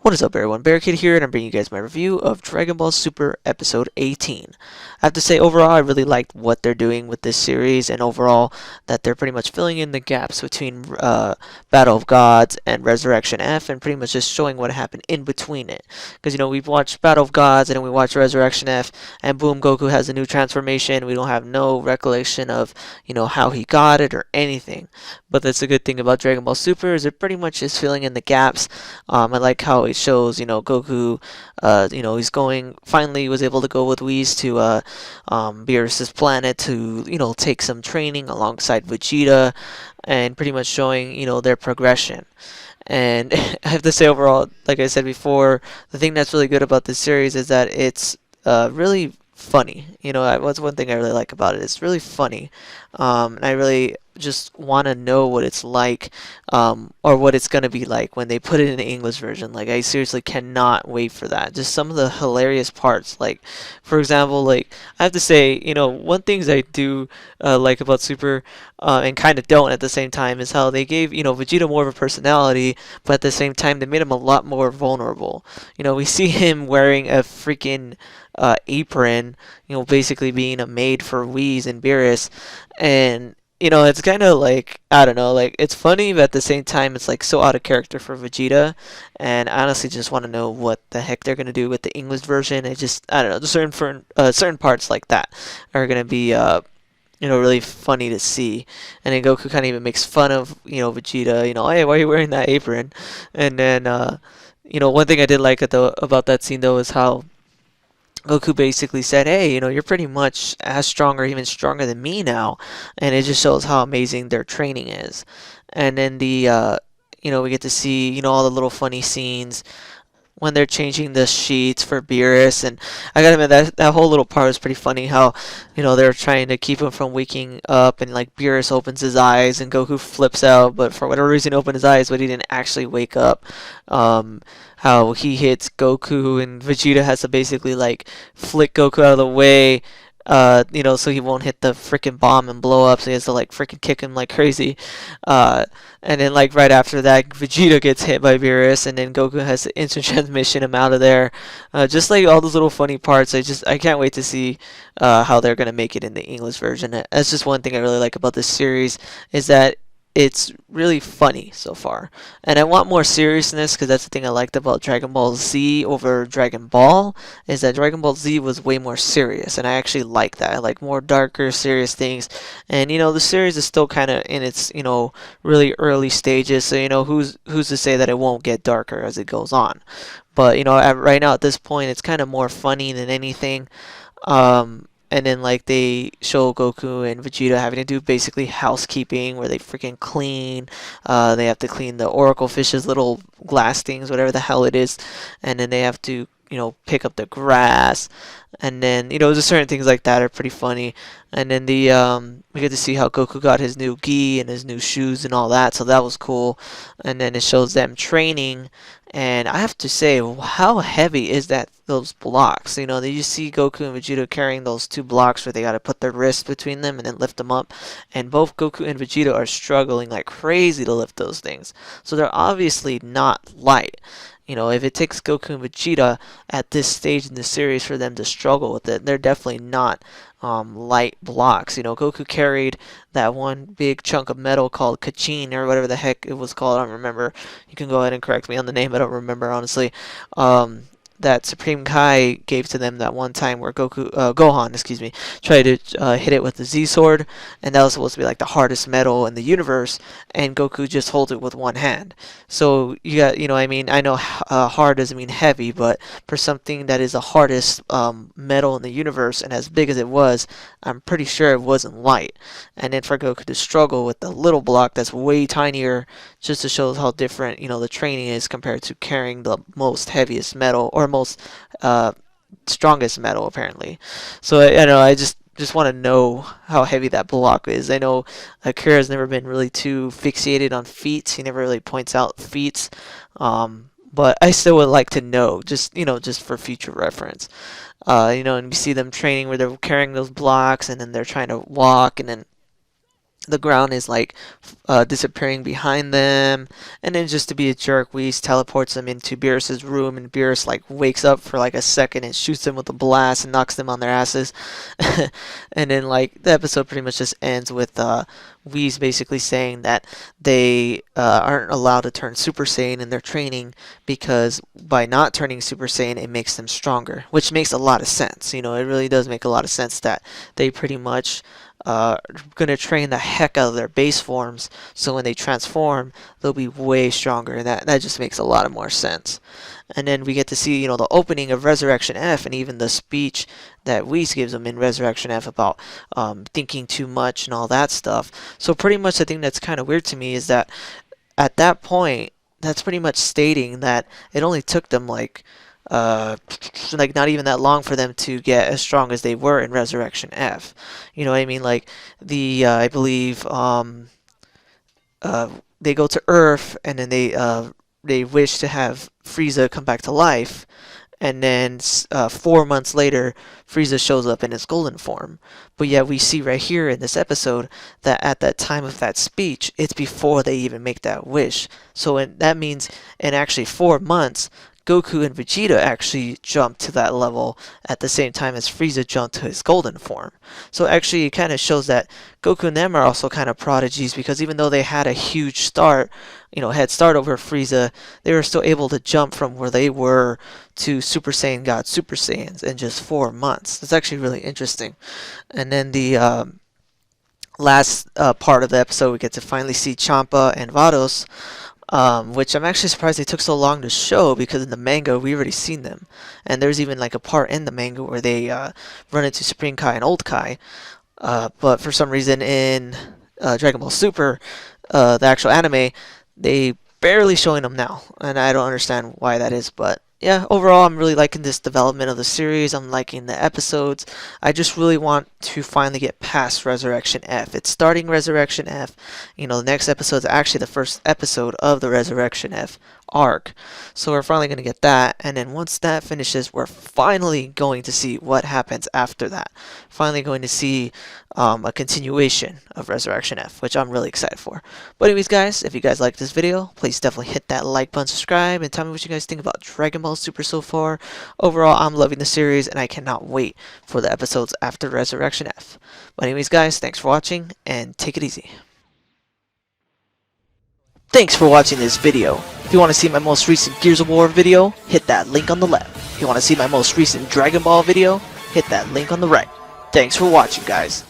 What is up, everyone? Barricade here, and I'm bringing you guys my review of Dragon Ball Super Episode 18. I have to say, overall, I really liked what they're doing with this series, and overall, that they're pretty much filling in the gaps between Battle of Gods and Resurrection F, and pretty much just showing what happened in between it. Because, we've watched Battle of Gods, and then we watched Resurrection F, and boom, Goku has a new transformation. We don't have no recollection of, how he got it or anything. But that's a good thing about Dragon Ball Super, is it pretty much is filling in the gaps. I like how it shows, Goku, he's going, finally was able to go with Whis to Beerus' planet to, take some training alongside Vegeta and pretty much showing, their progression. And I have to say overall, like I said before, the thing that's really good about this series is that it's really funny. What's one thing I really like about it? It's really funny. And I really just want to know what it's like, or what it's going to be like when they put it in the English version. Like, I seriously cannot wait for that. Just some of the hilarious parts. Like, for example, like, I have to say, one things I do like about Super, and kind of don't at the same time, is how they gave, Vegeta more of a personality, but at the same time, they made him a lot more vulnerable. We see him wearing a freaking apron, basically being a maid for Whis and Beerus, and it's kind of like, I don't know, like, it's funny, but at the same time, it's like so out of character for Vegeta. And I honestly just want to know what the heck they're gonna do with the English version. It just, I don't know, certain parts like that are gonna be, really funny to see. And then Goku kind of even makes fun of, Vegeta. Hey, why are you wearing that apron? And then, one thing I did like about that scene though is how Goku basically said, "Hey, you're pretty much as strong or even stronger than me now," and it just shows how amazing their training is. And then we get to see, all the little funny scenes when they're changing the sheets for Beerus, and I gotta admit that whole little part was pretty funny. How they're trying to keep him from waking up, and like Beerus opens his eyes, and Goku flips out, but for whatever reason opened his eyes, but he didn't actually wake up. How he hits Goku, and Vegeta has to basically like flick Goku out of the way. So he won't hit the freaking bomb and blow up. So he has to like freaking kick him like crazy. Uh, and then like right after that, Vegeta gets hit by Beerus, and then Goku has to instant transmission him out of there. Just like all those little funny parts. I can't wait to see how they're gonna make it in the English version. That's just one thing I really like about this series, is that it's really funny so far. And I want more seriousness, because that's the thing I liked about Dragon Ball Z over Dragon Ball, is that Dragon Ball Z was way more serious, and I actually like that. I like more darker, serious things. And the series is still kind of in its really early stages, so who's to say that it won't get darker as it goes on. But right now at this point, it's kind of more funny than anything. And then like they show Goku and Vegeta having to do basically housekeeping, where they freaking clean. They have to clean the Oracle Fish's little glass things, whatever the hell it is, and then they have to pick up the grass, and then just certain things like that are pretty funny. And then we get to see how Goku got his new gi and his new shoes and all that, so that was cool. And then it shows them training, and I have to say, how heavy is those blocks? You see Goku and Vegeta carrying those two blocks where they got to put their wrists between them and then lift them up, and both Goku and Vegeta are struggling like crazy to lift those things. So they're obviously not light. If it takes Goku and Vegeta at this stage in the series for them to struggle with it, they're definitely not light blocks. Goku carried that one big chunk of metal called Kachin, or whatever the heck it was called. I don't remember. You can go ahead and correct me on the name. I don't remember, honestly. That Supreme Kai gave to them that one time, where Gohan, excuse me, tried to hit it with the Z sword, and that was supposed to be like the hardest metal in the universe, and Goku just holds it with one hand. So you got, I know hard doesn't mean heavy, but for something that is the hardest metal in the universe, and as big as it was, I'm pretty sure it wasn't light. And then for Goku to struggle with the little block that's way tinier, just to show how different, the training is compared to carrying the most heaviest metal, or most strongest metal, apparently. So I know, I just want to know how heavy that block is. I know Akira's never been really too fixated on feats. He never really points out feats. But I still would like to know, just for future reference. And you see them training where they're carrying those blocks, and then they're trying to walk, and then the ground is like disappearing behind them, and then just to be a jerk, Whis teleports them into Beerus's room, and Beerus like wakes up for like a second and shoots them with a blast and knocks them on their asses. And then like the episode pretty much just ends with Whis basically saying that they aren't allowed to turn Super Saiyan in their training because by not turning Super Saiyan it makes them stronger, which makes a lot of sense. You know, it really does make a lot of sense that they pretty much gonna train the heck out of their base forms, so when they transform, they'll be way stronger, and that just makes a lot of more sense. And then we get to see, you know, the opening of Resurrection F, and even the speech that Whis gives them in Resurrection F about thinking too much and all that stuff. So pretty much the thing that's kind of weird to me is that at that point, that's pretty much stating that it only took them like not even that long for them to get as strong as they were in Resurrection F. You know what I mean? Like the I believe they go to Earth, and then they wish to have Frieza come back to life, and then 4 months later, Frieza shows up in his golden form. But yet we see right here in this episode that at that time of that speech, it's before they even make that wish. So that means in actually 4 months, Goku and Vegeta actually jumped to that level at the same time as Frieza jumped to his golden form. So actually it kind of shows that Goku and them are also kind of prodigies, because even though they had a huge start, you know, head start over Frieza, they were still able to jump from where they were to Super Saiyan God Super Saiyans in just 4 months. That's actually really interesting. And then the last part of the episode, we get to finally see Champa and Vados, which I'm actually surprised they took so long to show, because in the manga we already seen them, and there's even like a part in the manga where they run into Supreme Kai and Old Kai, but for some reason in Dragon Ball Super, the actual anime, they barely showing them now, and I don't understand why that is. But yeah, overall I'm really liking this development of the series. I'm liking the episodes. I just really want to finally get past Resurrection F. It's starting Resurrection F. You know, the next episode is actually the first episode of the Resurrection F arc. So we're finally going to get that, and then once that finishes, we're finally going to see what happens after that. Finally going to see a continuation of Resurrection F, which I'm really excited for. But anyways, guys, if you guys like this video, please definitely hit that like button, subscribe, and tell me what you guys think about Dragon Ball Super so far. Overall, I'm loving the series, and I cannot wait for the episodes after Resurrection F. But anyways, guys, thanks for watching, and take it easy. Thanks for watching this video. If you want to see my most recent Gears of War video, hit that link on the left. If you want to see my most recent Dragon Ball video, hit that link on the right. Thanks for watching, guys.